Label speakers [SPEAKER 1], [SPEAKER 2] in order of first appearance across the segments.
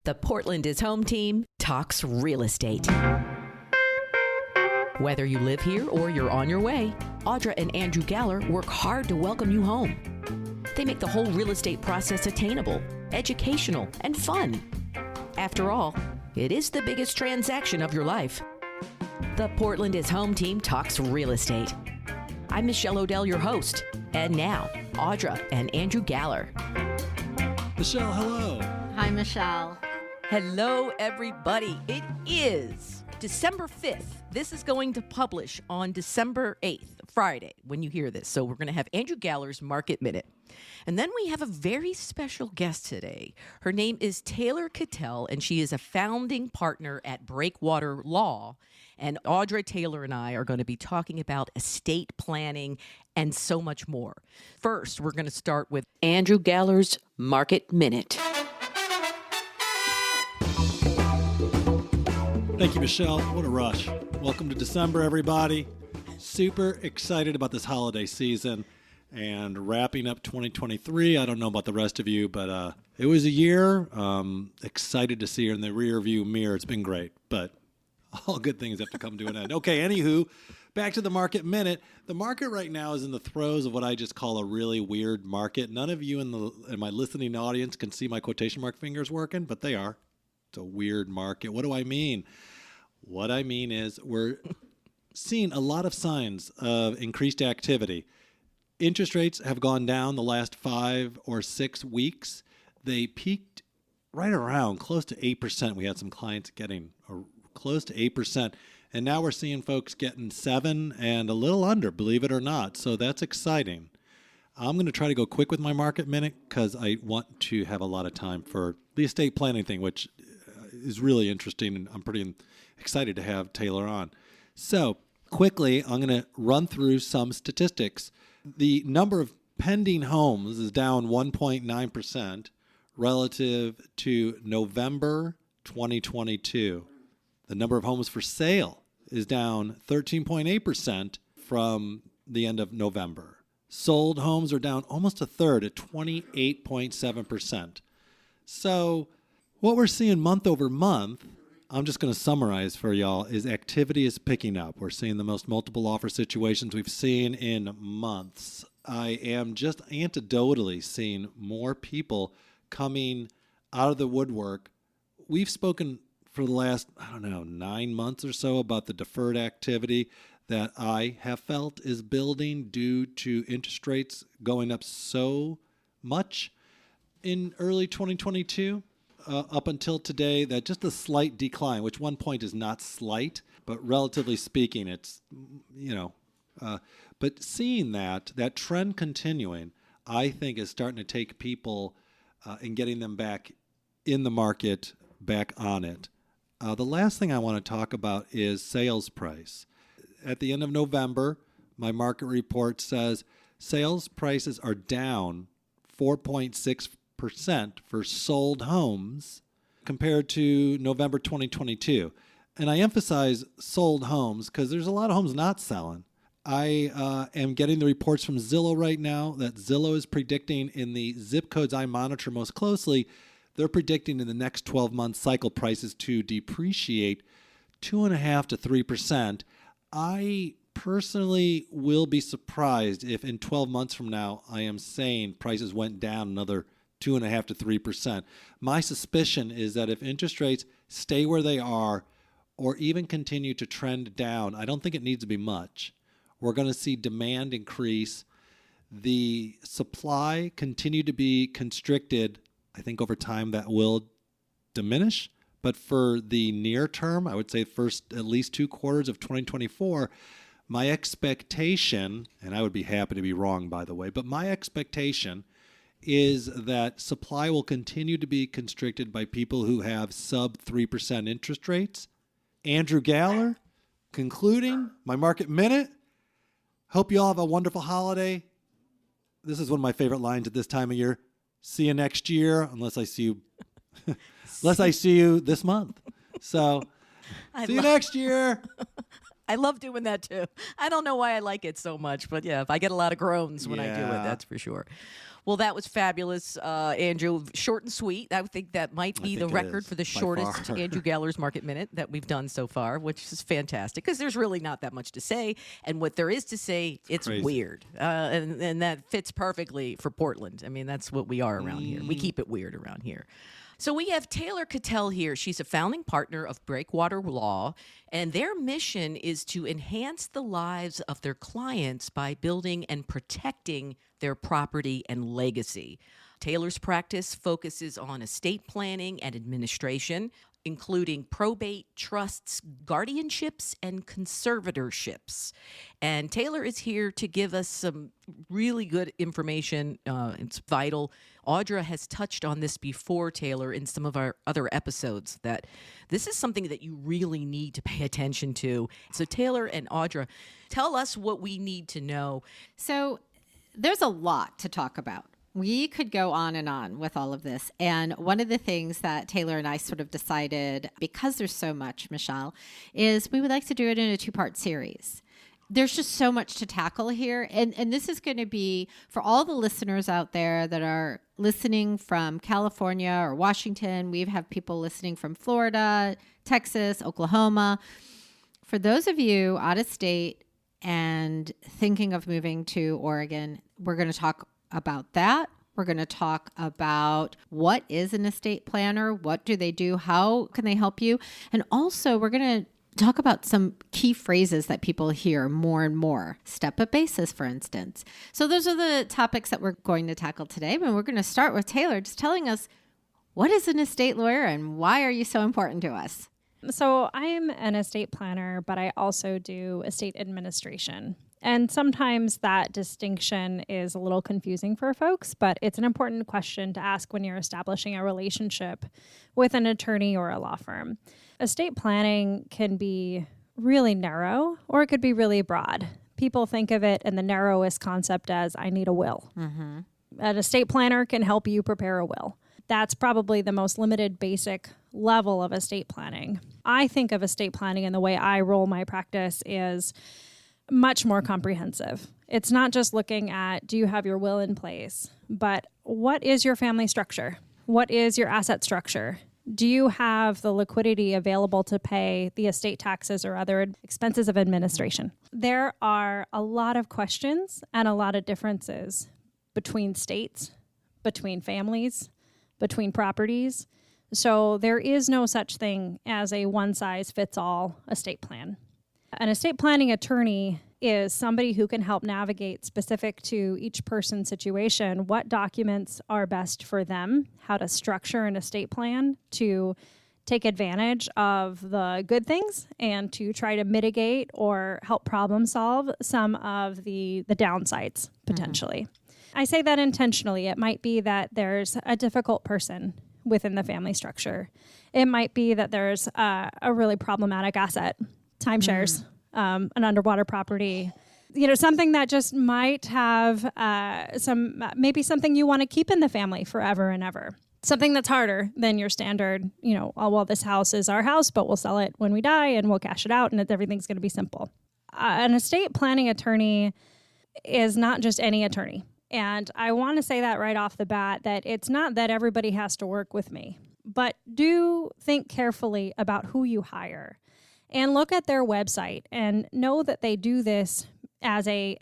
[SPEAKER 1] The Portland is Home team talks real estate. Whether you live here or you're on your way, Audra and Andrew Galler work hard to welcome you home. They make the whole real estate process attainable, educational, and fun. After all, it is the biggest transaction of your life. The Portland is Home team talks real estate. I'm Michelle Odell, your host. And now, Audra and Andrew Galler.
[SPEAKER 2] Michelle, hello.
[SPEAKER 3] Hi, Michelle.
[SPEAKER 1] Hello, everybody. It is December 5th. This is going to publish on December 8th, Friday, when you hear this. So we're going to have Andrew Galler's Market Minute. And then we have a very special guest today. Her name is Taylor Cattell, and she is a founding partner at Breakwater Law. And Audra, Taylor, and I are going to be talking about estate planning and so much more. First, we're going to start with Andrew Galler's Market Minute.
[SPEAKER 2] Thank you, Michelle. What a rush. Welcome to December, everybody. Super excited about this holiday season and wrapping up 2023. I don't know about the rest of you, but it was a year. Excited to see her in the rear view mirror. It's been great, but all good things have to come to an end. Okay, anywho, back to the Market Minute. The market right now is in the throes of what I just call a really weird market. None of you in my listening audience can see my quotation mark fingers working, but they are. It's a weird market. What do I mean? What I mean is we're seeing a lot of signs of increased activity. Interest rates have gone down the last 5 or 6 weeks. They peaked right around close to 8%. We had some clients getting close to 8%. And now we're seeing folks getting 7 and a little under, believe it or not. So that's exciting. I'm going to try to go quick with my Market Minute because I want to have a lot of time for the estate planning thing, which is really interesting, and I'm pretty excited to have Taylor on. So quickly, I'm going to run through some statistics. The number of pending homes is down 1.9% relative to November 2022. The number of homes for sale is down 13.8% from the end of November. Sold homes are down almost a third at 28.7%. So what we're seeing month over month, I'm just going to summarize for y'all, is activity is picking up. We're seeing the most multiple offer situations we've seen in months. I am just anecdotally seeing more people coming out of the woodwork. We've spoken for the last, 9 months or so about the deferred activity that I have felt is building due to interest rates going up so much in early 2022. Up until today, that just a slight decline, which one point is not slight, but relatively speaking, it's, but seeing that trend continuing, I think is starting to take people and getting them back in the market, back on it. The last thing I want to talk about is sales price. At the end of November, my market report says sales prices are down 4.6% for sold homes compared to November 2022. And I emphasize sold homes because there's a lot of homes not selling. I am getting the reports from Zillow right now that Zillow is predicting in the zip codes I monitor most closely, they're predicting in the next 12 months cycle prices to depreciate 2.5% to 3%. I personally will be surprised if in 12 months from now I am saying prices went down another 2.5% to 3%. My suspicion is that if interest rates stay where they are or even continue to trend down, I don't think it needs to be much. We're going to see demand increase. The supply continue to be constricted. I think over time that will diminish. But for the near term, I would say first at least 2 quarters of 2024, my expectation, and I would be happy to be wrong, by the way, but my expectation is that supply will continue to be constricted by people who have sub 3% interest rates. Andrew Galler, concluding my Market Minute. Hope you all have a wonderful holiday. This is one of my favorite lines at this time of year. See you next year, unless I see you this month. See you next year.
[SPEAKER 1] I love doing that too. I don't know why I like it so much, but yeah, if I get a lot of groans when I do it, that's for sure. Well, that was fabulous, Andrew. Short and sweet. I think that might be the record for the shortest Andrew Galler's Market Minute that we've done so far, which is fantastic because there's really not that much to say. And what there is to say, it's weird. And that fits perfectly for Portland. I mean, that's what we are around here. We keep it weird around here. So we have Taylor Cattell here. She's a founding partner of Breakwater Law, and their mission is to enhance the lives of their clients by building and protecting their property and legacy. Taylor's practice focuses on estate planning and administration, including probate, trusts, guardianships, and conservatorships. And Taylor is here to give us some really good information. It's vital. Audra has touched on this before, Taylor, in some of our other episodes, that this is something that you really need to pay attention to. So Taylor and Audra, tell us what we need to know.
[SPEAKER 3] So there's a lot to talk about. We could go on and on with all of this. And one of the things that Taylor and I sort of decided, because there's so much, Michelle, is we would like to do it in a 2-part series. There's just so much to tackle here. And this is going to be for all the listeners out there that are listening from California or Washington. We have people listening from Florida, Texas, Oklahoma. For those of you out of state and thinking of moving to Oregon, we're going to talk about that. We're going to talk about what is an estate planner, what do they do, how can they help you, and also we're going to talk about some key phrases that people hear more and more. Step-up basis, for instance. So those are the topics that we're going to tackle today, and we're going to start with Taylor just telling us, what is an estate lawyer and why are you so important to us?
[SPEAKER 4] So I'm an estate planner, but I also do estate administration. And sometimes that distinction is a little confusing for folks, but it's an important question to ask when you're establishing a relationship with an attorney or a law firm. Estate planning can be really narrow, or it could be really broad. People think of it in the narrowest concept as, I need a will. Mm-hmm. An estate planner can help you prepare a will. That's probably the most limited basic level of estate planning. I think of estate planning, and the way I roll my practice is much more comprehensive. It's not just looking at, do you have your will in place, but what is your family structure? What is your asset structure? Do you have the liquidity available to pay the estate taxes or other expenses of administration? There are a lot of questions and a lot of differences between states, between families, between properties. So there is no such thing as a one-size-fits-all estate plan. An estate planning attorney is somebody who can help navigate specific to each person's situation, what documents are best for them, how to structure an estate plan to take advantage of the good things and to try to mitigate or help problem solve some of the downsides potentially. Mm-hmm. I say that intentionally. It might be that there's a difficult person within the family structure. It might be that there's a really problematic asset, timeshares, an underwater property, something that just might have maybe something you want to keep in the family forever and ever. Something that's harder than your standard, this house is our house, but we'll sell it when we die and we'll cash it out and everything's going to be simple. An estate planning attorney is not just any attorney. And I want to say that right off the bat, that it's not that everybody has to work with me, but do think carefully about who you hire and look at their website and know that they do this as a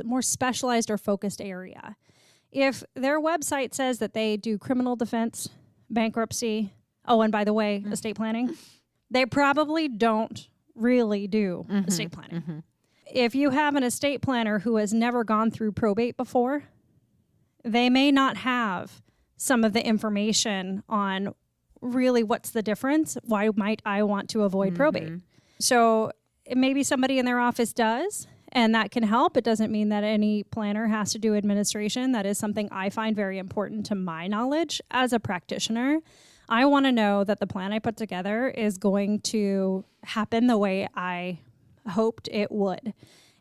[SPEAKER 4] more specialized or focused area. If their website says that they do criminal defense, bankruptcy, and by the way, estate planning, they probably don't really do estate planning. Mm-hmm. If you have an estate planner who has never gone through probate before, they may not have some of the information on really what's the difference. Why might I want to avoid probate? So maybe somebody in their office does, and that can help. It doesn't mean that any planner has to do administration. That is something I find very important to my knowledge as a practitioner. I want to know that the plan I put together is going to happen the way I hoped it would.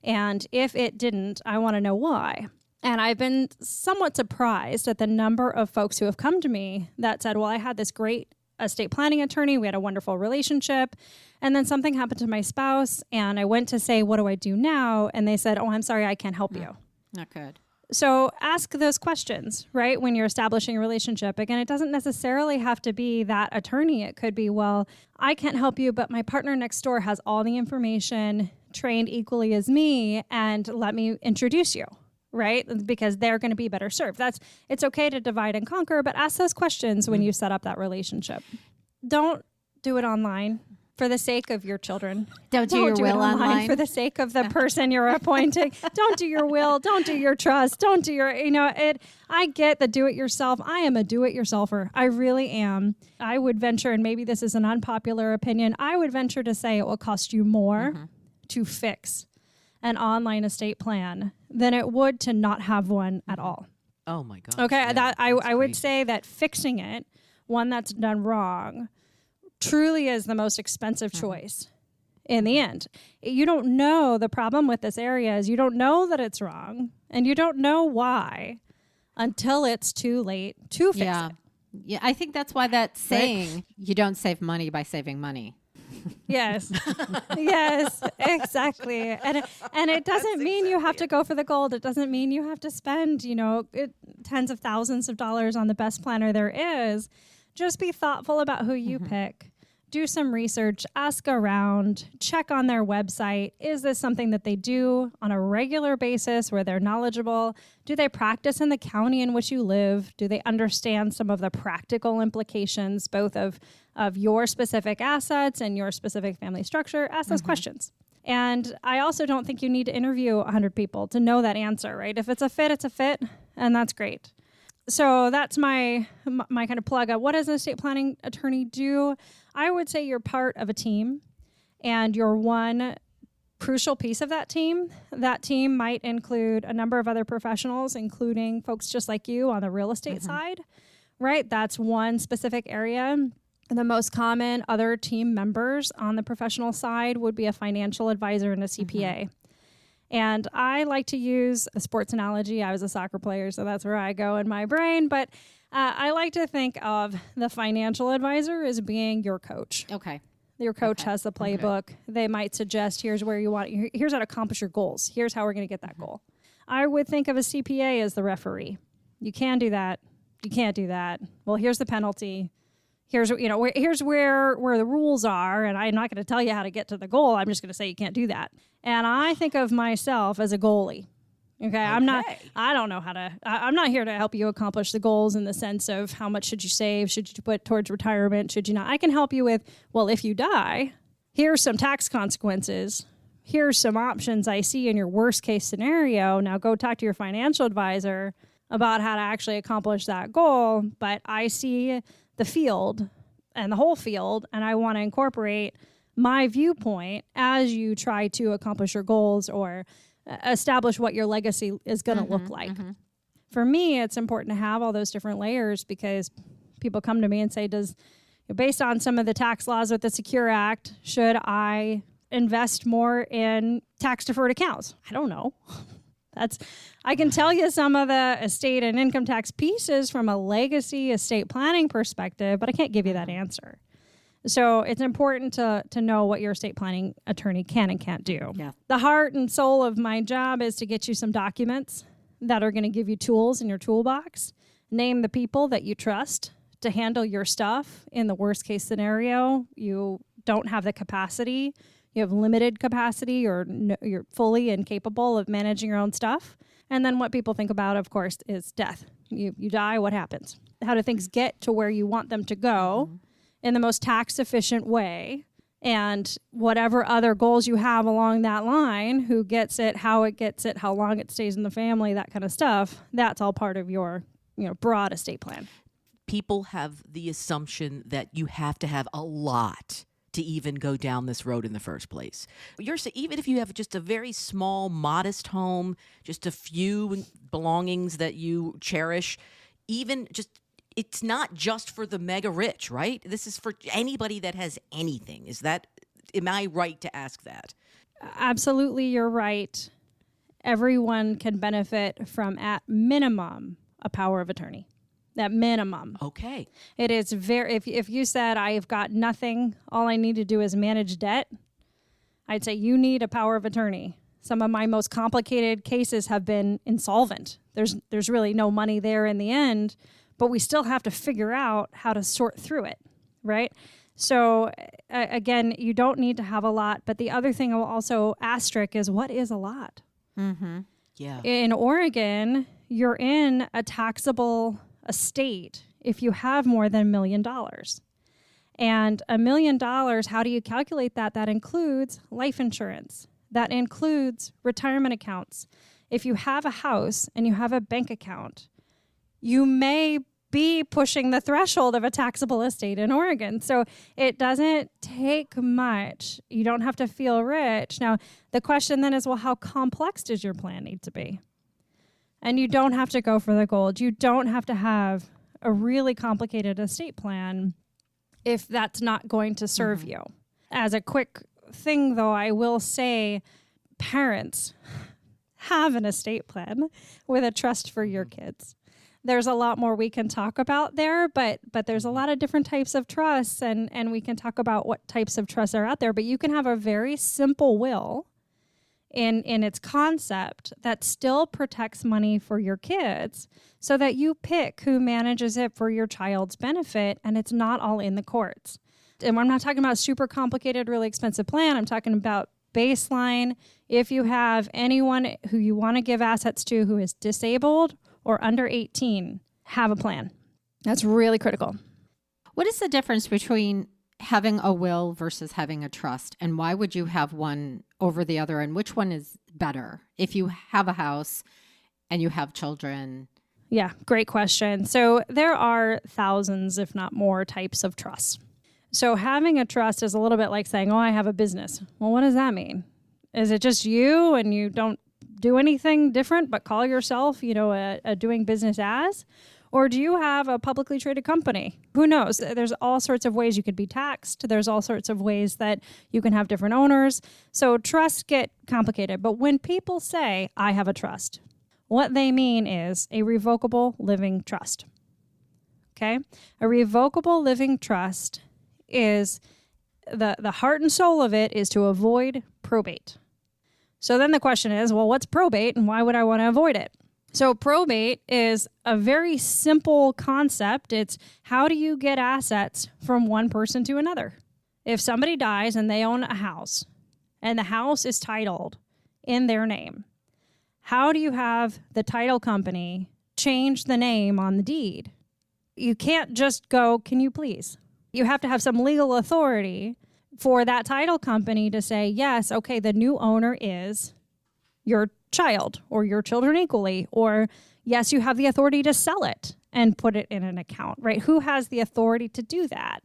[SPEAKER 4] And if it didn't, I want to know why. And I've been somewhat surprised at the number of folks who have come to me that said, well, I had this great estate planning attorney. We had a wonderful relationship. And then something happened to my spouse, and I went to say, what do I do now? And they said, oh, I'm sorry, I can't help you.
[SPEAKER 3] Not good.
[SPEAKER 4] So ask those questions, right? When you're establishing a relationship. Again, it doesn't necessarily have to be that attorney. It could be, well, I can't help you, but my partner next door has all the information, trained equally as me, and let me introduce you, right? Because they're going to be better served. It's okay to divide and conquer, but ask those questions when you set up that relationship. Don't do it online. For the sake of your children.
[SPEAKER 3] Don't do your will online.
[SPEAKER 4] For the sake of the person you're appointing. Don't do your will. Don't do your trust. Don't do your, I get the do-it-yourself. I am a do-it-yourselfer. I really am. I would venture, and maybe this is an unpopular opinion, I would venture to say it will cost you more to fix an online estate plan than it would to not have one at all.
[SPEAKER 1] Oh my God.
[SPEAKER 4] Okay,
[SPEAKER 1] Yeah,
[SPEAKER 4] I would say that fixing it, one that's done wrong, truly is the most expensive choice in the end. You don't know the problem with this area is you don't know that it's wrong, and you don't know why until it's too late to fix it.
[SPEAKER 3] Yeah, I think that's why that saying, you don't save money by saving money.
[SPEAKER 4] Yes. Yes, exactly. And it doesn't mean you have to go for the gold. It doesn't mean you have to spend, tens of thousands of dollars on the best planner there is. Just be thoughtful about who you pick. Do some research, ask around, check on their website. Is this something that they do on a regular basis where they're knowledgeable? Do they practice in the county in which you live? Do they understand some of the practical implications, both of your specific assets and your specific family structure? Ask those questions. And I also don't think you need to interview 100 people to know that answer, right? If it's a fit, and that's great. So that's my kind of plug. What does an estate planning attorney do? I would say you're part of a team, and you're one crucial piece of that team. That team might include a number of other professionals, including folks just like you on the real estate side, right? That's one specific area. The most common other team members on the professional side would be a financial advisor and a CPA. And I like to use a sports analogy. I was a soccer player, so that's where I go in my brain. But I like to think of the financial advisor as being your coach.
[SPEAKER 3] Okay.
[SPEAKER 4] Your coach has the playbook. They might suggest, here's where you want, here's how to accomplish your goals. Here's how we're going to get that goal. I would think of a CPA as the referee. You can do that. You can't do that. Well, here's the penalty. Here's where the rules are, and I'm not going to tell you how to get to the goal. I'm just going to say you can't do that. And I think of myself as a goalie. Okay, I'm not here to help you accomplish the goals in the sense of how much should you save, should you put towards retirement, should you not. I can help you with, well, if you die, here's some tax consequences. Here's some options I see in your worst case scenario. Now go talk to your financial advisor about how to actually accomplish that goal. But I see the field and the whole field, and I want to incorporate my viewpoint as you try to accomplish your goals or establish what your legacy is going to look like. For me, it's important to have all those different layers because people come to me and say, based on some of the tax laws with the Secure Act, should I invest more in tax-deferred accounts? I don't know. I can tell you some of the estate and income tax pieces from a legacy estate planning perspective, but I can't give you that answer. So it's important to know what your estate planning attorney can and can't do.
[SPEAKER 3] Yeah.
[SPEAKER 4] The heart and soul of my job is to get you some documents that are going to give you tools in your toolbox. Name the people that you trust to handle your stuff in the worst case scenario. You don't have the capacity. You have limited capacity or you're fully incapable of managing your own stuff. And then what people think about, of course, is death. You die, what happens? How do things get to where you want them to go in the most tax efficient way? And whatever other goals you have along that line, who gets it, how long it stays in the family, that kind of stuff, that's all part of your broad estate plan.
[SPEAKER 1] People have the assumption that you have to have a lot to even go down this road in the first place. Even if you have just a very small, modest home, just a few belongings that you cherish, it's not just for the mega rich, right? This is for anybody that has anything. Am I right to ask that?
[SPEAKER 4] Absolutely, you're right. Everyone can benefit from, at minimum, a power of attorney. at minimum.
[SPEAKER 1] Okay.
[SPEAKER 4] It is if you said I've got nothing, all I need to do is manage debt, I'd say you need a power of attorney. Some of my most complicated cases have been insolvent. There's really no money there in the end, but we still have to figure out how to sort through it, right? So again, you don't need to have a lot, but the other thing I will also asterisk is what is a lot?
[SPEAKER 3] Mm-hmm.
[SPEAKER 1] Yeah.
[SPEAKER 4] In Oregon, you're in a taxable estate if you have more than $1 million. And $1 million, how do you calculate that? That includes life insurance. That includes retirement accounts. If you have a house and you have a bank account, you may be pushing the threshold of a taxable estate in Oregon. So it doesn't take much. You don't have to feel rich. Now, the question then is, well, how complex does your plan need to be? And you don't have to go for the gold. You don't have to have a really complicated estate plan if that's not going to serve you. As a quick thing, though, I will say parents have an estate plan with a trust for your kids. There's a lot more we can talk about there, but there's a lot of different types of trusts, and we can talk about what types of trusts are out there. But you can have a very simple will in its concept that still protects money for your kids so that you pick who manages it for your child's benefit, and it's not all in the courts. And I'm not talking about super complicated, really expensive plan. I'm talking about baseline. If you have anyone who you want to give assets to who is disabled or under 18, have a plan. That's really critical.
[SPEAKER 3] What is the difference between having a will versus having a trust? And why would you have one over the other? And which one is better if you have a house and you have children?
[SPEAKER 4] Yeah, great question. So there are thousands, if not more, types of trusts. So having a trust is a little bit like saying, oh, I have a business. Well, what does that mean? Is it just you and you don't do anything different but call yourself, a doing business as? Or do you have a publicly traded company? Who knows? There's all sorts of ways you could be taxed. There's all sorts of ways that you can have different owners. So trusts get complicated. But when people say, I have a trust, what they mean is a revocable living trust. Okay? A revocable living trust is the heart and soul of it is to avoid probate. So then the question is, well, what's probate and why would I want to avoid it? So probate is a very simple concept. It's how do you get assets from one person to another? If somebody dies and they own a house and the house is titled in their name, how do you have the title company change the name on the deed? You can't just go, can you please? You have to have some legal authority for that title company to say, yes, okay, the new owner is your child or your children equally, or yes, you have the authority to sell it and put it in an account, right? Who has the authority to do that?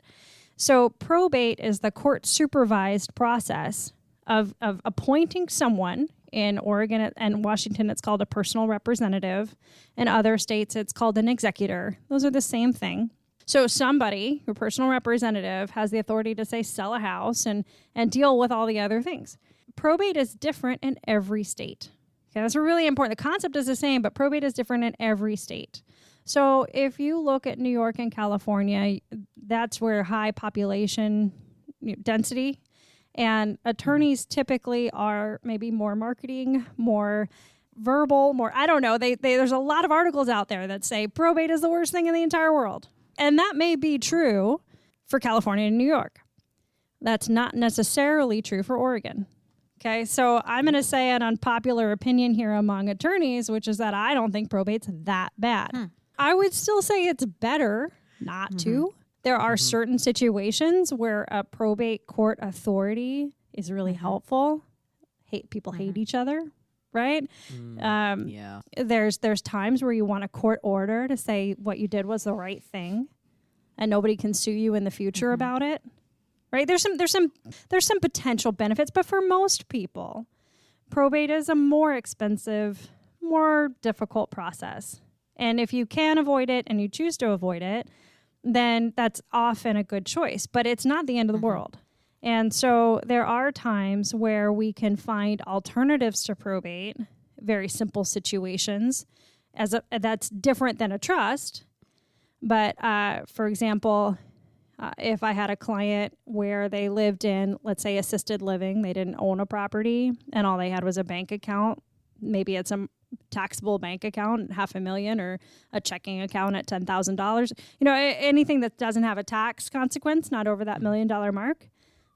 [SPEAKER 4] So probate is the court supervised process of appointing someone. In Oregon and Washington, it's called a personal representative. In other states, it's called an executor. Those are the same thing. So somebody, your personal representative, has the authority to say sell a house and deal with all the other things. Probate is different in every state. Okay, that's really important. The concept is the same, but probate is different in every state. So if you look at New York and California, that's where high population density, and attorneys typically are maybe more marketing, more verbal, more, I don't know. There's a lot of articles out there that say probate is the worst thing in the entire world. And that may be true for California and New York. That's not necessarily true for Oregon. Okay, so I'm going to say an unpopular opinion here among attorneys, which is that I don't think probate's that bad. I would still say it's better not to. There are certain situations where a probate court authority is really helpful. People hate each other, right?
[SPEAKER 1] Yeah.
[SPEAKER 4] There's times where you want a court order to say what you did was the right thing, and nobody can sue you in the future about it, right? There's some potential benefits, but for most people, probate is a more expensive, more difficult process. And if you can avoid it and you choose to avoid it, then that's often a good choice, but it's not the end of the world. And so there are times where we can find alternatives to probate, very simple situations, that's different than a trust, But for example, if I had a client where they lived in, let's say, assisted living, they didn't own a property and all they had was a bank account, maybe it's a taxable bank account, $500,000, or a checking account at $10,000, anything that doesn't have a tax consequence, not over that $1 million mark,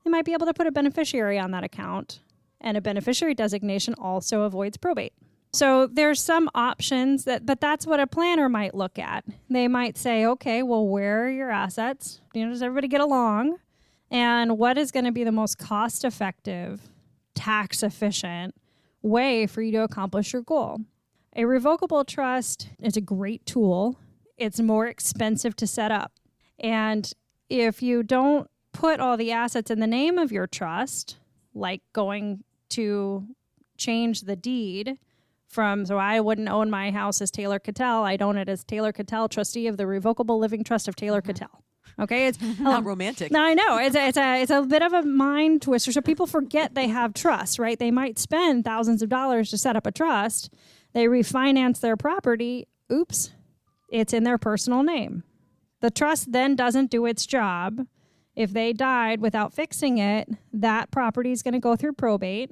[SPEAKER 4] they might be able to put a beneficiary on that account. And a beneficiary designation also avoids probate. So there's some options but that's what a planner might look at. They might say, okay, well, where are your assets? Does everybody get along? And what is going to be the most cost-effective, tax-efficient way for you to accomplish your goal? A revocable trust is a great tool. It's more expensive to set up. And if you don't put all the assets in the name of your trust, like going to change the deed so I wouldn't own my house as Taylor Cattell. I'd own it as Taylor Cattell, trustee of the Revocable Living Trust of Taylor Cattell. Okay, it's
[SPEAKER 1] not romantic.
[SPEAKER 4] No, I know it's a bit of a mind twister. So people forget they have trust, right? They might spend thousands of dollars to set up a trust. They refinance their property. Oops, it's in their personal name. The trust then doesn't do its job. If they died without fixing it, that property is going to go through probate,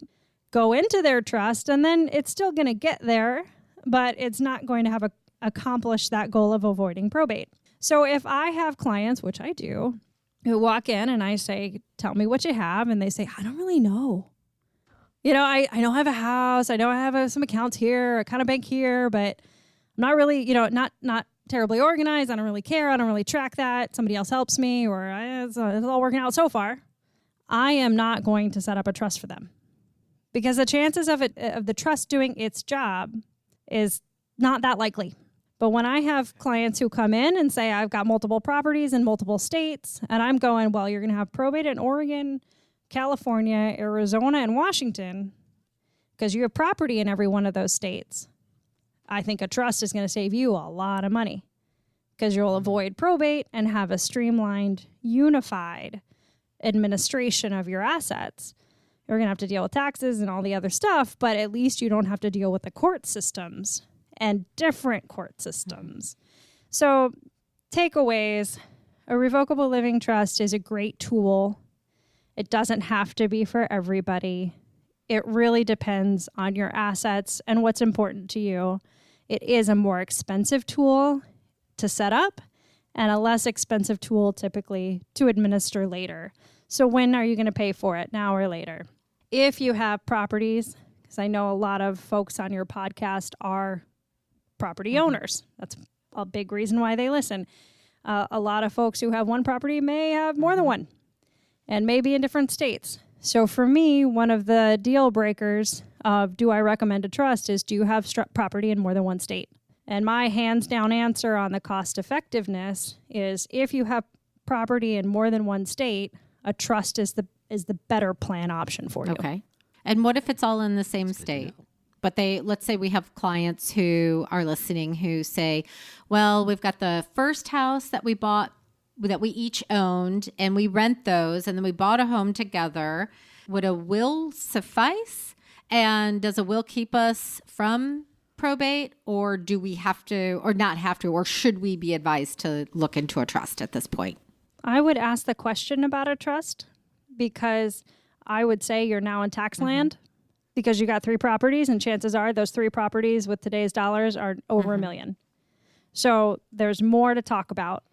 [SPEAKER 4] go into their trust, and then it's still going to get there, but it's not going to have accomplished that goal of avoiding probate. So if I have clients, which I do, who walk in and I say, tell me what you have, and they say, I don't really know. I know I have a house, I know I have some accounts here, a kind of bank here, but I'm not really, not terribly organized. I don't really care. I don't really track that. Somebody else helps me, or it's all working out so far. I am not going to set up a trust for them, because the chances of the trust doing its job is not that likely. But when I have clients who come in and say, I've got multiple properties in multiple states, and I'm going, well, you're going to have probate in Oregon, California, Arizona, and Washington, because you have property in every one of those states. I think a trust is going to save you a lot of money, because you'll avoid probate and have a streamlined, unified administration of your assets. You're going to have to deal with taxes and all the other stuff, but at least you don't have to deal with the court systems and different court systems. So, takeaways: a revocable living trust is a great tool. It doesn't have to be for everybody. It really depends on your assets and what's important to you. It is a more expensive tool to set up and a less expensive tool typically to administer later. So when are you going to pay for it, now or later? If you have properties, because I know a lot of folks on your podcast are property owners. That's a big reason why they listen. A lot of folks who have one property may have more than one, and maybe in different states. So for me, one of the deal breakers of do I recommend a trust is, do you have property in more than one state? And my hands down answer on the cost effectiveness is, if you have property in more than one state, a trust is the better plan option for you.
[SPEAKER 3] Okay. And what if it's all in the same state? But let's say we have clients who are listening who say, well, we've got the first house that we bought, that we each owned, and we rent those, and then we bought a home together. Would a will suffice? And does a will keep us from probate, or do we have to, or not have to, or should we be advised to look into a trust at this point?
[SPEAKER 4] I would ask the question about a trust, because I would say you're now in tax land, because you got 3 properties, and chances are those 3 properties with today's dollars are over $1 million. So there's more to talk about.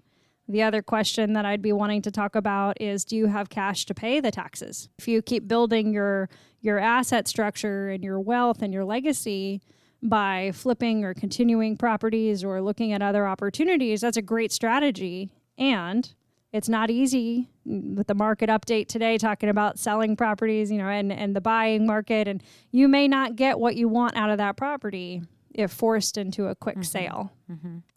[SPEAKER 4] The other question that I'd be wanting to talk about is, do you have cash to pay the taxes? If you keep building your asset structure and your wealth and your legacy by flipping or continuing properties or looking at other opportunities, that's a great strategy. And it's not easy with the market update today talking about selling properties, and the buying market. And you may not get what you want out of that property if forced into a quick sale.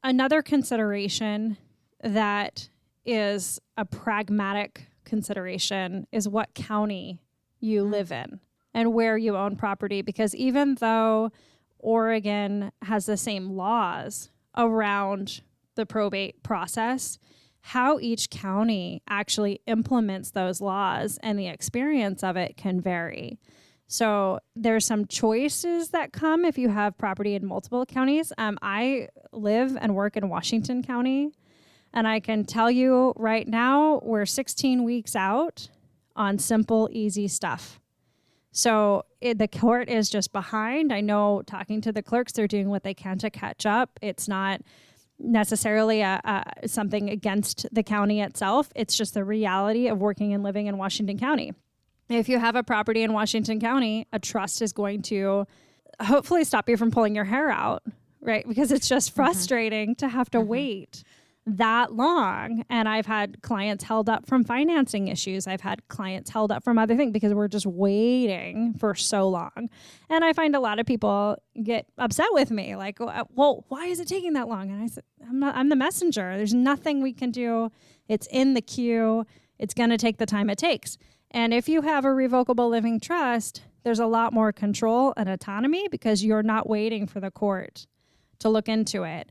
[SPEAKER 4] Another consideration that is a pragmatic consideration is what county you live in and where you own property. Because even though Oregon has the same laws around the probate process, how each county actually implements those laws and the experience of it can vary. So there's some choices that come if you have property in multiple counties. I live and work in Washington County. And I can tell you right now, we're 16 weeks out on simple, easy stuff. So the court is just behind. I know, talking to the clerks, they're doing what they can to catch up. It's not necessarily something against the county itself. It's just the reality of working and living in Washington County. If you have a property in Washington County, a trust is going to hopefully stop you from pulling your hair out, right? Because it's just frustrating to have to wait that long. And I've had clients held up from financing issues. I've had clients held up from other things because we're just waiting for so long. And I find a lot of people get upset with me, like, well, why is it taking that long? And I said, I'm the messenger. There's nothing we can do. It's in the queue. It's going to take the time it takes. And if you have a revocable living trust, there's a lot more control and autonomy because you're not waiting for the court to look into it.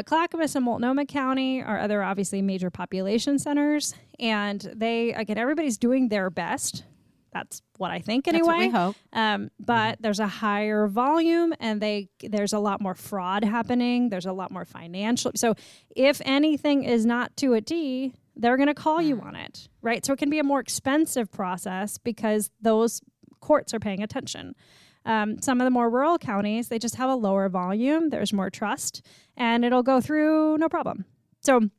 [SPEAKER 4] Clackamas and Multnomah County are other obviously major population centers, and everybody's doing their best. That's what I think anyway.
[SPEAKER 3] That's what we hope.
[SPEAKER 4] But there's a higher volume, and there's a lot more fraud happening. There's a lot more financial. So if anything is not to a T, they're going to call you on it, right? So it can be a more expensive process because those courts are paying attention. Some of the more rural counties, they just have a lower volume. There's more trust, and it'll go through no problem. So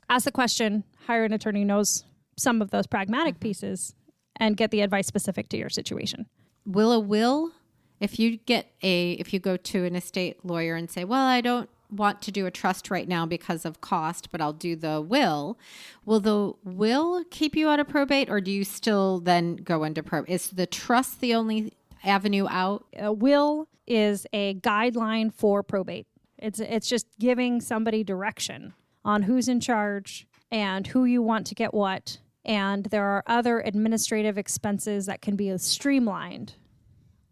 [SPEAKER 4] ask the question, hire an attorney who knows some of those pragmatic pieces, and get the advice specific to your situation.
[SPEAKER 3] If you go to an estate lawyer and say, well, I don't want to do a trust right now because of cost, but I'll do the will the will keep you out of probate, or do you still then go into probate? Is the trust the only avenue out?
[SPEAKER 4] A will is a guideline for probate. It's just giving somebody direction on who's in charge and who you want to get what. And there are other administrative expenses that can be streamlined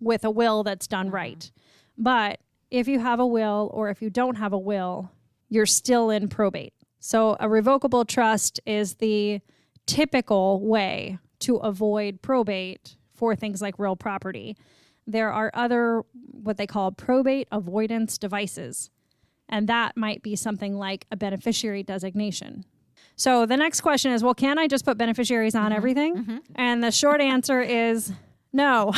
[SPEAKER 4] with a will that's done right. But if you have a will or if you don't have a will, you're still in probate. So a revocable trust is the typical way to avoid probate for things like real property. There are other, what they call probate avoidance devices. And that might be something like a beneficiary designation. So the next question is, well, can I just put beneficiaries on everything? And the short answer is no,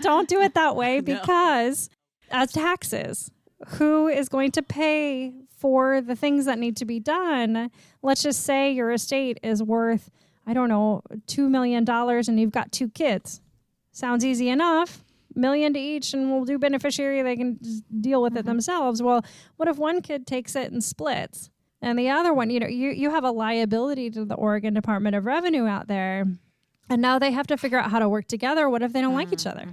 [SPEAKER 4] don't do it that way because as taxes, who is going to pay for the things that need to be done? Let's just say your estate is worth, I don't know, $2 million and you've got 2 kids. Sounds easy enough. $1 million to each, and we'll do beneficiary. They can just deal with it themselves. Well, what if one kid takes it and splits? And the other one, you have a liability to the Oregon Department of Revenue out there. And now they have to figure out how to work together. What if they don't like each other?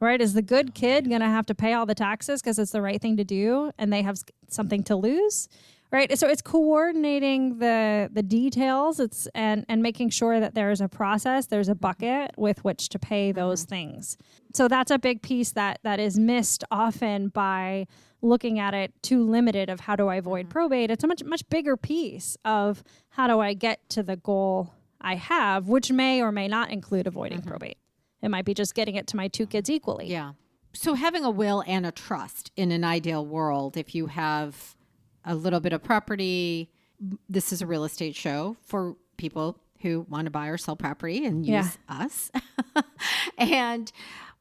[SPEAKER 4] Right? Is the good kid going to have to pay all the taxes because it's the right thing to do and they have something to lose? Right? So it's coordinating the details and making sure that there's a process, there's a bucket with which to pay those things. So that's a big piece that is missed often by looking at it too limited of how do I avoid probate. It's a much bigger piece of how do I get to the goal I have, which may or may not include avoiding probate. It might be just getting it to my 2 kids equally.
[SPEAKER 3] Yeah. So having a will and a trust in an ideal world, if you have a little bit of property, this is a real estate show for people who want to buy or sell property and use us. And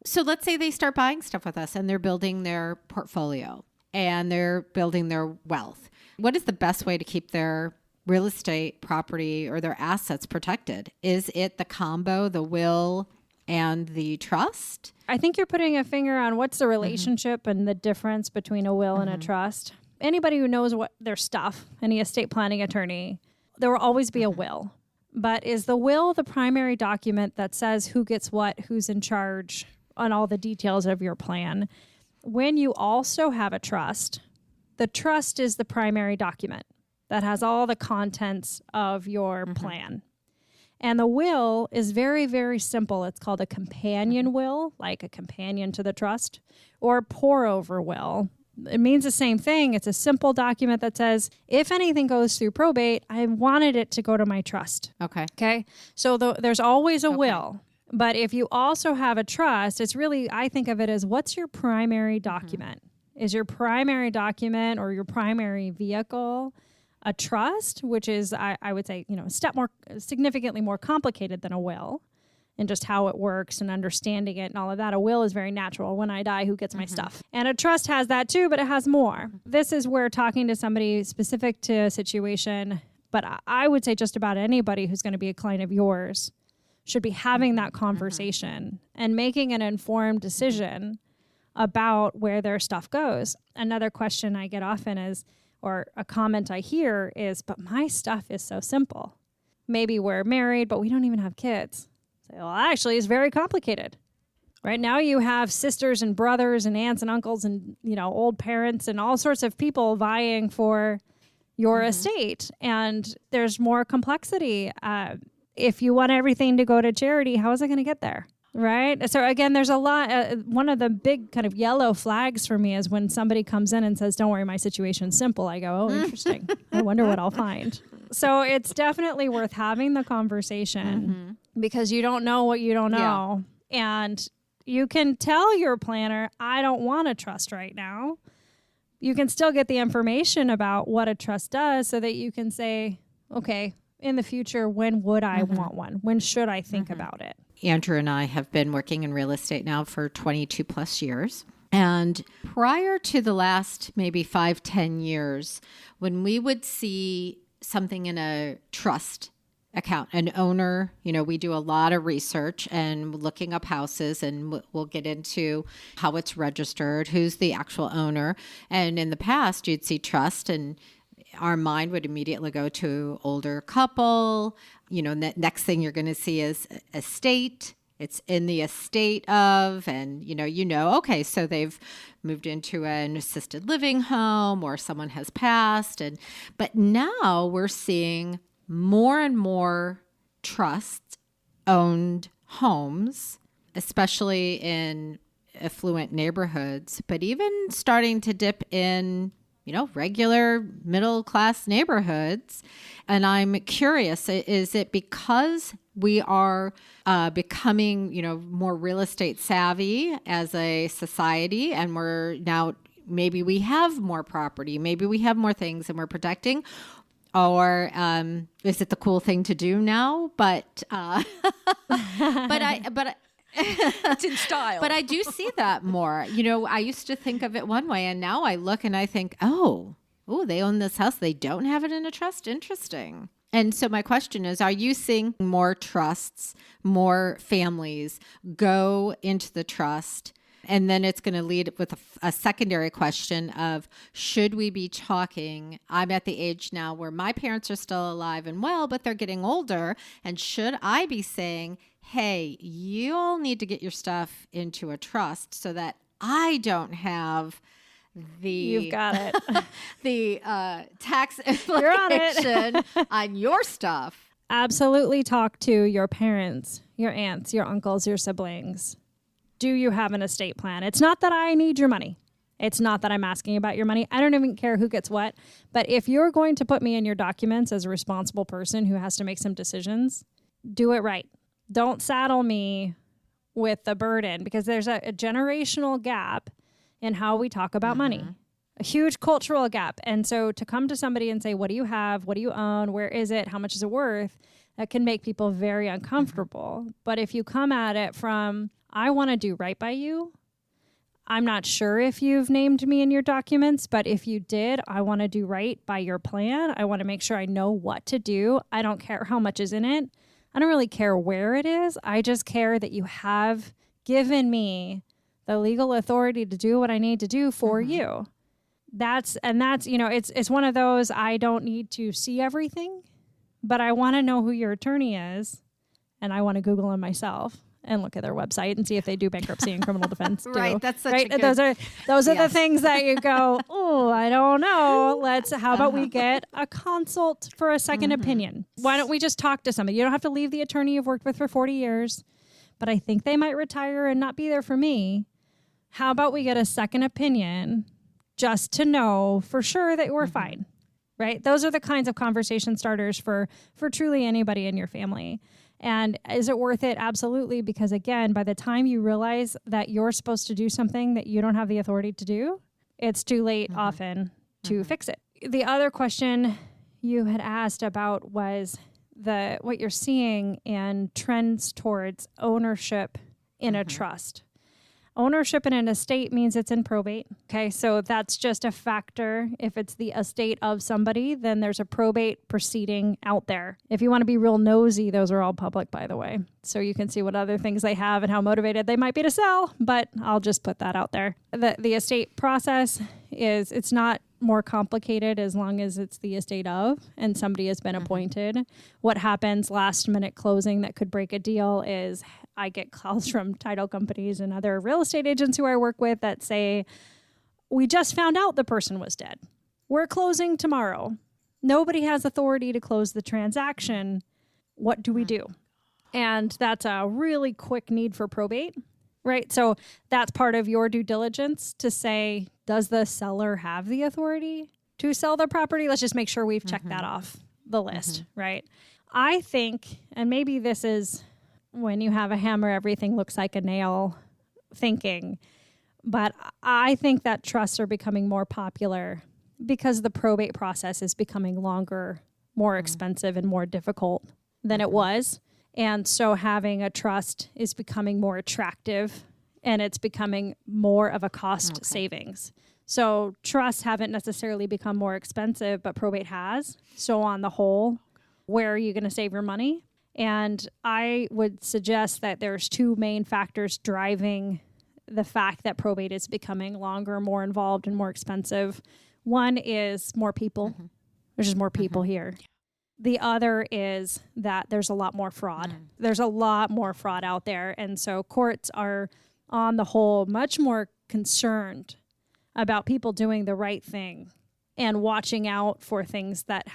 [SPEAKER 3] so let's say they start buying stuff with us and they're building their portfolio and they're building their wealth. What is the best way to keep their real estate property or their assets protected? Is it the combo, the will and the trust?
[SPEAKER 4] I think you're putting a finger on what's the relationship and the difference between a will and a trust. Anybody who knows what their stuff, any estate planning attorney, there will always be a will. But is the will the primary document that says who gets what, who's in charge, on all the details of your plan? When you also have a trust, the trust is the primary document that has all the contents of your plan. And the will is very, very simple. It's called a companion will, like a companion to the trust, or a pour-over will. It means the same thing. It's a simple document that says, if anything goes through probate, I wanted it to go to my trust. Okay. So there's always a will. But if you also have a trust, it's really, I think of it as, what's your primary document? Is your primary document or your primary vehicle A trust, which is, I would say, a step more, significantly more complicated than a will, and just how it works and understanding it and all of that. A will is very natural. When I die, who gets my stuff? And a trust has that too, but it has more. This is where talking to somebody specific to a situation, but I would say just about anybody who's going to be a client of yours should be having that conversation and making an informed decision about where their stuff goes. Another question I get often is, or a comment I hear is, but my stuff is so simple. Maybe we're married, but we don't even have kids. Well, actually, it's very complicated. Right now, you have sisters and brothers and aunts and uncles and, old parents and all sorts of people vying for your estate. And there's more complexity. If you want everything to go to charity, how is it going to get there? Right? So again, there's a lot. One of the big kind of yellow flags for me is when somebody comes in and says, don't worry, my situation's simple. I go, oh, interesting. I wonder what I'll find. So it's definitely worth having the conversation because you don't know what you don't know. Yeah. And you can tell your planner, I don't want a trust right now. You can still get the information about what a trust does so that you can say, okay, in the future, when would I want one? When should I think about it?
[SPEAKER 3] Andrew and I have been working in real estate now for 22 plus years. And prior to the last maybe 5-10 years, when we would see something in a trust account, an owner, we do a lot of research and looking up houses, and we'll get into how it's registered, who's the actual owner. And in the past, you'd see trust and our mind would immediately go to older couple. Next thing you're going to see is estate. It's in the estate of, and okay, so they've moved into an assisted living home or someone has passed. But now we're seeing more and more trust-owned homes, especially in affluent neighborhoods, but even starting to dip in regular middle-class neighborhoods. And I'm curious, is it because we are becoming, more real estate savvy as a society, and we're now, maybe we have more property, maybe we have more things and we're protecting, or is it the cool thing to do now? But
[SPEAKER 1] it's in style.
[SPEAKER 3] But I do see that more. I used to think of it one way, and now I look and I think, oh, they own this house. They don't have it in a trust. Interesting. And so my question is, are you seeing more trusts, more families go into the trust? And then it's going to lead with a secondary question of, should we be talking? I'm at the age now where my parents are still alive and well, but they're getting older. And should I be saying, hey, you all need to get your stuff into a trust so that I don't have
[SPEAKER 4] you've got it.
[SPEAKER 3] the tax implication on your stuff.
[SPEAKER 4] Absolutely talk to your parents, your aunts, your uncles, your siblings. Do you have an estate plan? It's not that I need your money. It's not that I'm asking about your money. I don't even care who gets what. But if you're going to put me in your documents as a responsible person who has to make some decisions, do it right. Don't saddle me with the burden, because there's a generational gap in how we talk about money, a huge cultural gap. And so to come to somebody and say, what do you have? What do you own? Where is it? How much is it worth? That can make people very uncomfortable. But if you come at it from, I want to do right by you. I'm not sure if you've named me in your documents, but if you did, I want to do right by your plan. I want to make sure I know what to do. I don't care how much is in it. I don't really care where it is. I just care that you have given me the legal authority to do what I need to do for you. That's, it's one of those, I don't need to see everything, but I want to know who your attorney is, and I want to Google them myself and look at their website and see if they do bankruptcy and criminal defense too.
[SPEAKER 3] Right, that's such
[SPEAKER 4] right?
[SPEAKER 3] a good...
[SPEAKER 4] Those are the things that you go, oh, I don't know. How about we get a consult for a second opinion? Why don't we just talk to somebody? You don't have to leave the attorney you've worked with for 40 years, but I think they might retire and not be there for me. How about we get a second opinion just to know for sure that we're fine, right? Those are the kinds of conversation starters for truly anybody in your family. And is it worth it? Absolutely. Because again, by the time you realize that you're supposed to do something that you don't have the authority to do, it's too late often to fix it. The other question you had asked about was what you're seeing in trends towards ownership in a trust. Ownership in an estate means it's in probate. Okay, so that's just a factor. If it's the estate of somebody, then there's a probate proceeding out there. If you want to be real nosy, those are all public, by the way. So you can see what other things they have and how motivated they might be to sell, but I'll just put that out there. The estate process it's not more complicated as long as it's the estate of and somebody has been appointed. What happens last minute closing that could break a deal is I get calls from title companies and other real estate agents who I work with that say, we just found out the person was dead. We're closing tomorrow. Nobody has authority to close the transaction. What do we do? And that's a really quick need for probate, right? So that's part of your due diligence to say, does the seller have the authority to sell their property? Let's just make sure we've checked that off the list, right? I think, and maybe this is when you have a hammer, everything looks like a nail thinking, but I think that trusts are becoming more popular because the probate process is becoming longer, more expensive, and more difficult than it was. And so having a trust is becoming more attractive and it's becoming more of a cost savings. So trusts haven't necessarily become more expensive, but probate has. So on the whole, where are you going to save your money? And I would suggest that there's two main factors driving the fact that probate is becoming longer, more involved, and more expensive. One is more people. There's just more people here. The other is that there's a lot more fraud. There's a lot more fraud out there. And so courts are, on the whole, much more concerned about people doing the right thing and watching out for things that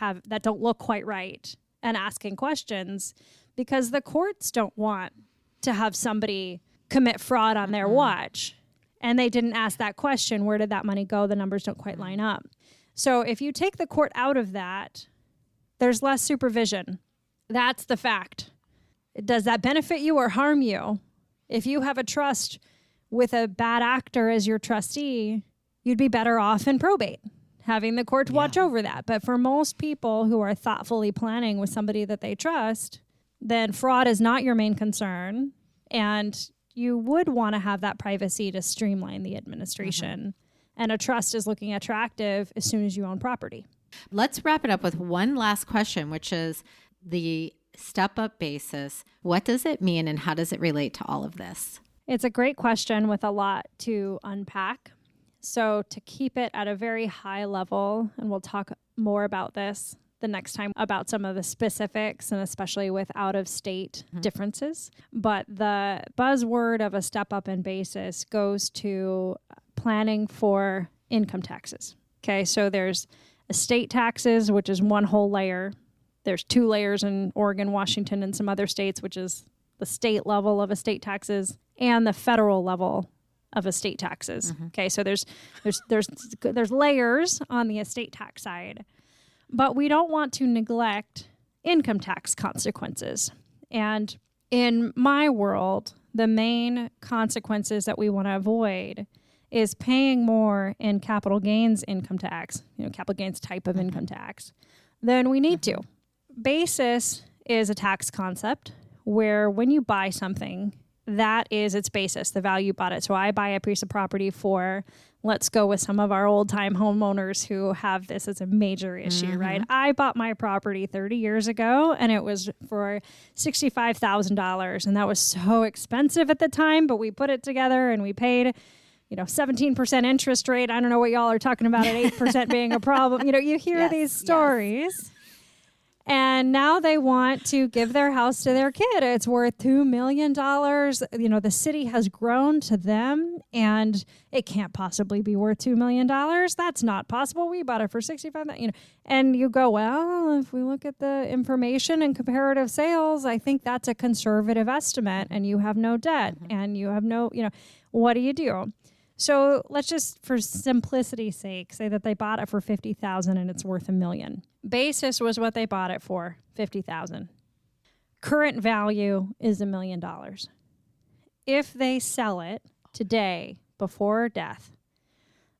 [SPEAKER 4] don't look quite right and asking questions, because the courts don't want to have somebody commit fraud on their watch and they didn't ask that question. Where did that money go? The numbers don't quite line up. So if you take the court out of that, there's less supervision. That's the fact. Does that benefit you or harm you? If you have a trust with a bad actor as your trustee, you'd be better off in probate, having the court watch over that. But for most people who are thoughtfully planning with somebody that they trust, then fraud is not your main concern. And you would want to have that privacy to streamline the administration. And a trust is looking attractive as soon as you own property.
[SPEAKER 3] Let's wrap it up with one last question, which is the step-up basis. What does it mean and how does it relate to all of this?
[SPEAKER 4] It's a great question with a lot to unpack. So to keep it at a very high level, and we'll talk more about this the next time about some of the specifics and especially with out-of-state differences. But the buzzword of a step-up in basis goes to planning for income taxes. Okay, so there's estate taxes, which is one whole layer. There's two layers in Oregon, Washington, and some other states, which is the state level of estate taxes and the federal level of estate taxes. Okay, so there's layers on the estate tax side, but we don't want to neglect income tax consequences. And in my world, the main consequences that we want to avoid is paying more in capital gains income tax, capital gains type of income tax, than we need to. Basis is a tax concept where when you buy something, that is its basis, the value you bought it. So I buy a piece of property for, let's go with some of our old time homeowners who have this as a major issue, right? I bought my property 30 years ago and it was for $65,000 and that was so expensive at the time, but we put it together and we paid 17% interest rate. I don't know what y'all are talking about at 8% being a problem. You hear these stories. And now they want to give their house to their kid. It's worth $2 million. The city has grown to them and it can't possibly be worth $2 million. That's not possible. We bought it for $65,000. And you go, well, if we look at the information and comparative sales, I think that's a conservative estimate and you have no debt and you have no, what do you do? So let's just, for simplicity's sake, say that they bought it for $50,000 and it's worth $1 million. Basis was what they bought it for, $50,000. Current value is $1 million. If they sell it today before death,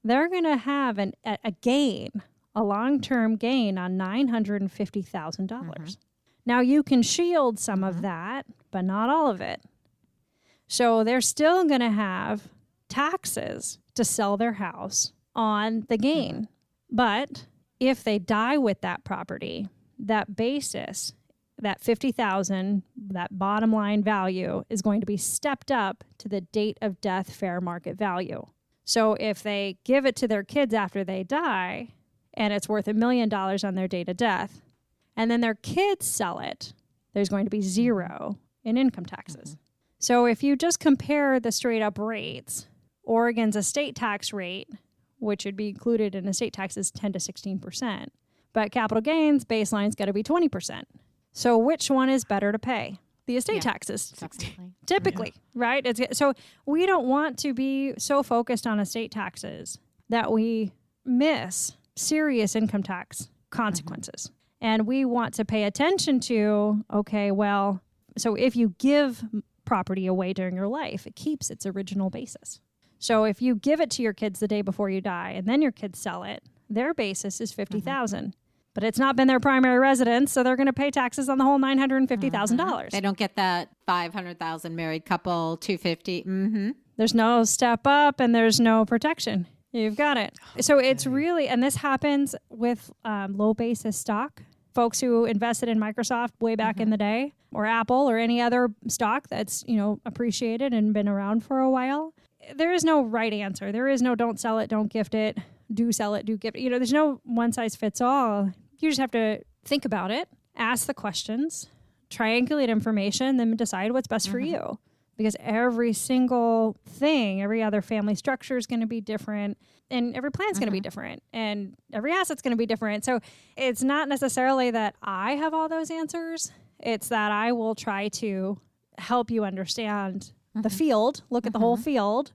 [SPEAKER 4] they're going to have a gain, a long-term gain on $950,000. Now, you can shield some of that, but not all of it. So they're still going to have taxes to sell their house on the gain. But if they die with that property, that basis, that $50,000, that bottom line value is going to be stepped up to the date of death fair market value. So if they give it to their kids after they die and it's worth $1 million on their date of death, and then their kids sell it, there's going to be zero in income taxes. So if you just compare the straight up rates, Oregon's estate tax rate, which would be included in estate tax, is 10 to 16%. But capital gains baseline's got to be 20%. So which one is better to pay? The estate taxes, typically, right? So we don't want to be so focused on estate taxes that we miss serious income tax consequences. And we want to pay attention to, okay, well, so if you give property away during your life, it keeps its original basis. So if you give it to your kids the day before you die and then your kids sell it, their basis is $50,000. But it's not been their primary residence, so they're going to pay taxes on the whole $950,000.
[SPEAKER 3] They don't get that $500,000 married couple, $250,000.
[SPEAKER 4] There's no step up and there's no protection. You've got it. So it's really, and this happens with low basis stock. Folks who invested in Microsoft way back in the day, or Apple, or any other stock that's, appreciated and been around for a while. There is no right answer. There is no don't sell it, don't gift it, do sell it, do gift it. There's no one size fits all. You just have to think about it, ask the questions, triangulate information, then decide what's best for you. Because every single thing, every other family structure is going to be different, and every plan is going to be different, and every asset's going to be different. So it's not necessarily that I have all those answers. It's that I will try to help you understand the field, look at the whole field,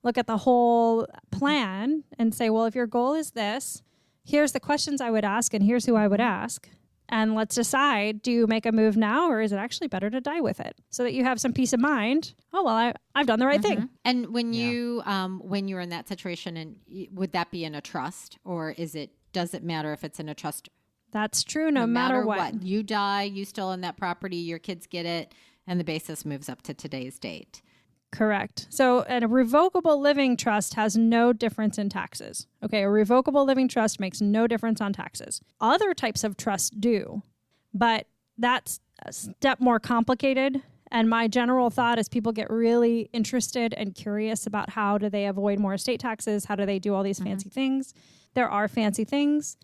[SPEAKER 4] look at the whole plan, and say, well, if your goal is this, here's the questions I would ask, and here's who I would ask. And let's decide, do you make a move now, or is it actually better to die with it, so that you have some peace of mind? Oh, well, I've done the right thing.
[SPEAKER 3] And when when you're in that situation, and would that be in a trust, or does it matter if it's in a trust?
[SPEAKER 4] That's true. No matter what.
[SPEAKER 3] You die, you still own that property, your kids get it, and the basis moves up to today's date.
[SPEAKER 4] Correct. So a revocable living trust has no difference in taxes. Okay, a revocable living trust makes no difference on taxes. Other types of trusts do, but that's a step more complicated. And my general thought is people get really interested and curious about how do they avoid more estate taxes? How do they do all these fancy things? There are fancy things.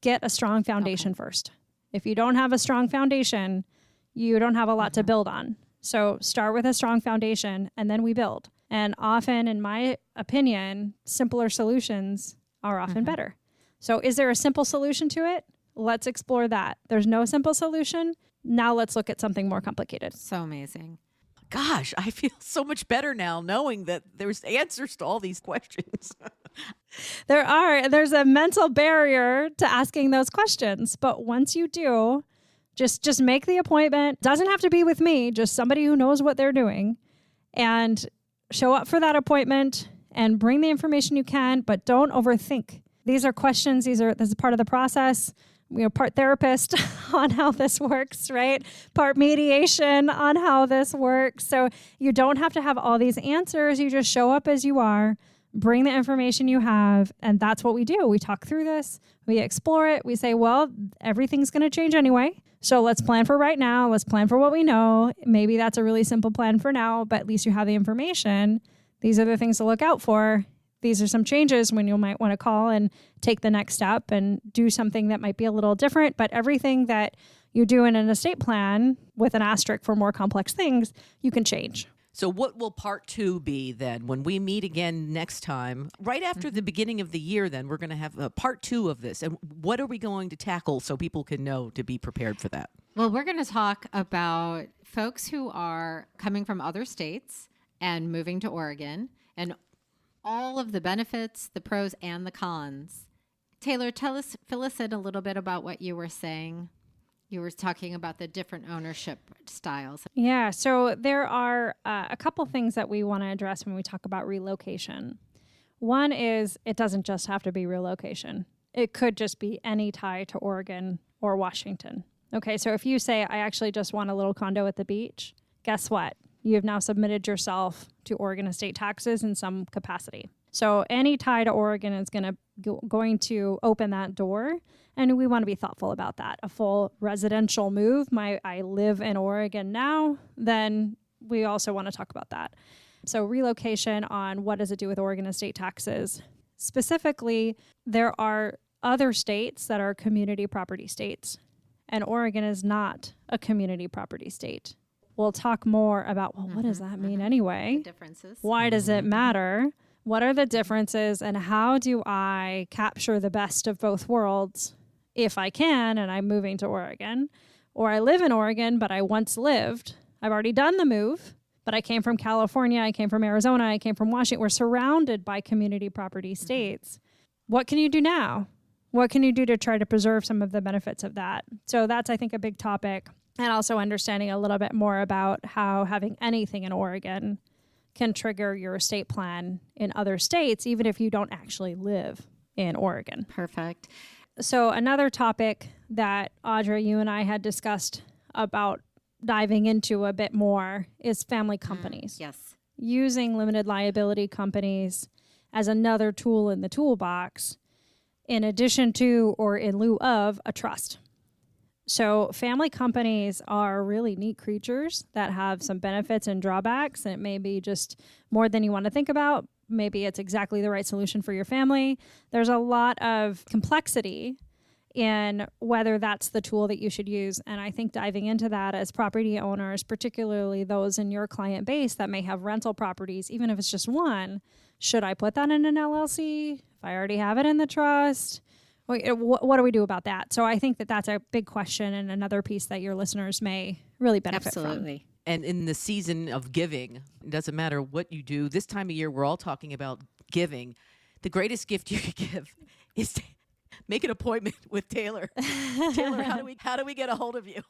[SPEAKER 4] Get a strong foundation first. If you don't have a strong foundation, you don't have a lot to build on. So start with a strong foundation, and then we build. And often, in my opinion, simpler solutions are often better. So is there a simple solution to it? Let's explore that. There's no simple solution. Now let's look at something more complicated.
[SPEAKER 3] So amazing.
[SPEAKER 1] Gosh, I feel so much better now knowing that there's answers to all these questions.
[SPEAKER 4] There's a mental barrier to asking those questions. But once you do, just make the appointment. Doesn't have to be with me, just somebody who knows what they're doing, and show up for that appointment and bring the information you can, but don't overthink. These are questions. This is part of the process. Part therapist on how this works, right? Part mediation on how this works. So you don't have to have all these answers. You just show up as you are, bring the information you have, and that's what we do. We talk through this. We explore it. We say, well, everything's going to change anyway. So let's plan for right now. Let's plan for what we know. Maybe that's a really simple plan for now, but at least you have the information. These are the things to look out for. These are some changes when you might want to call and take the next step and do something that might be a little different. But everything that you do in an estate plan with an asterisk for more complex things, you can change.
[SPEAKER 1] So what will part 2 be then when we meet again next time? Right after the beginning of the year, then we're going to have a part 2 of this. And what are we going to tackle so people can know to be prepared for that?
[SPEAKER 3] Well, we're going to talk about folks who are coming from other states and moving to Oregon, and all of the benefits, the pros and the cons. Taylor, fill us in a little bit about what you were saying. You were talking about the different ownership styles.
[SPEAKER 4] Yeah, so there are a couple things that we want to address when we talk about relocation. One is it doesn't just have to be relocation. It could just be any tie to Oregon or Washington. Okay, so if you say, I actually just want a little condo at the beach, guess what? You have now submitted yourself to Oregon estate taxes in some capacity. So any tie to Oregon is going to open that door, and we want to be thoughtful about that. A full residential move, I live in Oregon now, then we also want to talk about that. So relocation on what does it do with Oregon estate taxes. Specifically, there are other states that are community property states, and Oregon is not a community property state. We'll talk more about, well, what does that mean anyway?
[SPEAKER 3] The differences.
[SPEAKER 4] Why does it matter? What are the differences, and how do I capture the best of both worlds if I can, and I'm moving to Oregon? Or I live in Oregon, but I once lived. I've already done the move, but I came from California, I came from Arizona, I came from Washington. We're surrounded by community property states. What can you do now? What can you do to try to preserve some of the benefits of that? So that's, I think, a big topic. And also understanding a little bit more about how having anything in Oregon can trigger your estate plan in other states, even if you don't actually live in Oregon.
[SPEAKER 3] Perfect.
[SPEAKER 4] So another topic that Audra, you and I had discussed about diving into a bit more is family companies.
[SPEAKER 3] Yes.
[SPEAKER 4] Using limited liability companies as another tool in the toolbox in addition to or in lieu of a trust. So family companies are really neat creatures that have some benefits and drawbacks, and it may be just more than you want to think about. Maybe it's exactly the right solution for your family. There's a lot of complexity in whether that's the tool that you should use. And I think diving into that as property owners, particularly those in your client base that may have rental properties, even if it's just one, should I put that in an LLC if I already have it in the trust? What do we do about that? So I think that that's a big question and another piece that your listeners may really benefit
[SPEAKER 3] Absolutely.
[SPEAKER 4] from.
[SPEAKER 1] And in the season of giving, it doesn't matter what you do. This time of year, we're all talking about giving. The greatest gift you could give is to make an appointment with Taylor. Taylor, how do we get a hold of you?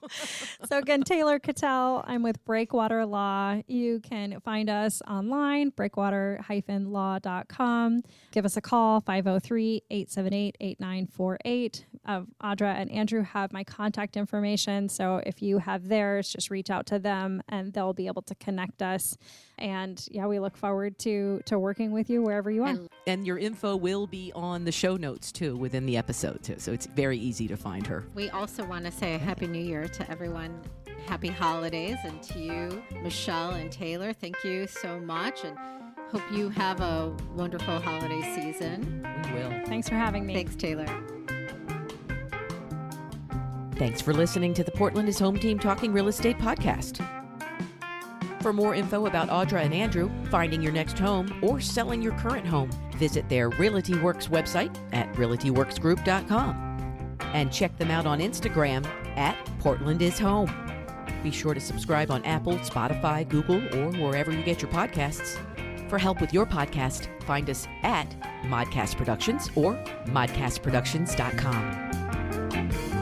[SPEAKER 4] So again, Taylor Cattell, I'm with Breakwater Law. You can find us online, breakwater-law.com. Give us a call, 503-878-8948. Audra and Andrew have my contact information. So if you have theirs, just reach out to them and they'll be able to connect us. And yeah, we look forward to working with you wherever you are.
[SPEAKER 1] And your info will be on the show notes too, within the episode too. So it's very easy to find her.
[SPEAKER 3] We also want to say a Happy New Year to everyone. Happy holidays. And to you, Michelle and Taylor, thank you so much. And hope you have a wonderful holiday season.
[SPEAKER 1] We will.
[SPEAKER 4] Thanks for having me.
[SPEAKER 3] Thanks, Taylor.
[SPEAKER 1] Thanks for listening to the Portland is Home Team Talking Real Estate podcast. For more info about Audra and Andrew, finding your next home, or selling your current home, visit their RealtyWorks website at realtyworksgroup.com and check them out on Instagram at Portland is Home. Be sure to subscribe on Apple, Spotify, Google, or wherever you get your podcasts. For help with your podcast, find us at Modcast Productions or modcastproductions.com.